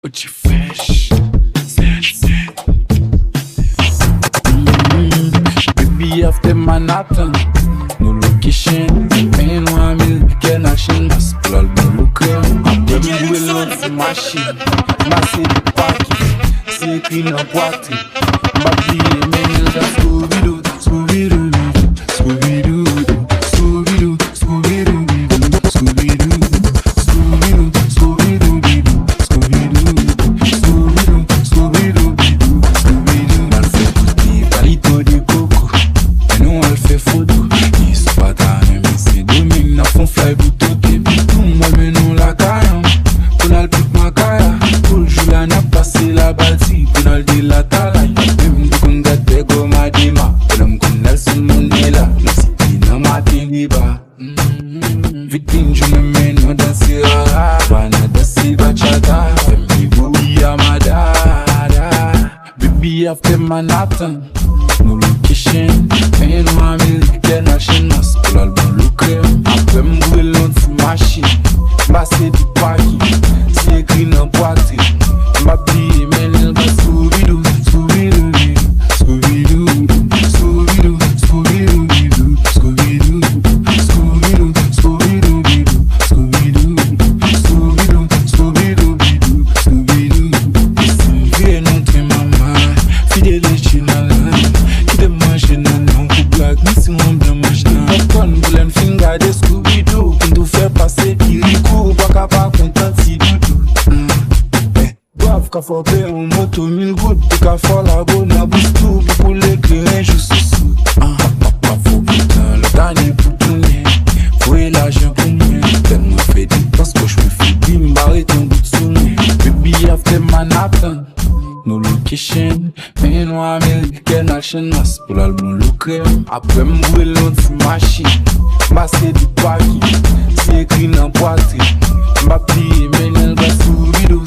What you fresh? Baby after Manhattan, no location. Ain't no American action, mas pour l'album local. Après me well on machine, massé de paquet, c'est écrit dans boîte. M'habillé mais dans Scooby Doo, Scooby Doo, Scooby Doo, Scooby Doo, Scooby Doo, Scooby Doo, Scooby Doo, Scooby Doo, Scooby Doo, Scooby Doo, Scooby Doo. Elle fait des palitos de coco, et nous elle fait photo. Ils sont pas tannés mais c'est dommage, n'a font fly pour toquer. Tout moi mais nous la caille, qu'on a le pic ma caille. Pour le Julien a passé la bâtie, qu'on a le de la talaille. Même qu'on gâte des gommes à des mains, l'homme qu'on a le son monde là. Nous c'est dans ma téléba. Victime je me mène dans danser rara, wana danser bachata. Femme booby amada, baby after Manhattan, no location. Ain't no American action, mas pour l'album local. Après m'bouler l'autre machine, massé du paquet, c'est écrit dans boîte. M'habillé mais dans Scooby Doo, Scooby Doo, Scooby Doo, Scooby Doo, Scooby Doo, Scooby Doo, Scooby Doo, Scooby Doo, Scooby Doo, Scooby Doo, Scooby Doo, Scooby Doo. Viens notre maman, fidèle chinal, qui te mange dans le black, mais si on bien mange dans. Quand vous l'en finger de Scooby Doo, qui nous fait passer Kirikou, pas capable content si doudou. Qu'a frappé en moto 1000 gouttes, qu'a fait la bonne à bouche tout, pour l'éclairer je suis sous. Papa faut putain, le dernier pour tourner, faut l'argent pour moi. Tellement fait des passes que je me fais bimbarrer ton bout de soumis. Baby after Manhattan, no location. Ain't no American action, mas pour l'album local. Après m'bouler l'autre machine, massé du paquet, c'est écrit dans boîte. M'habillé mais dans Scooby Doo.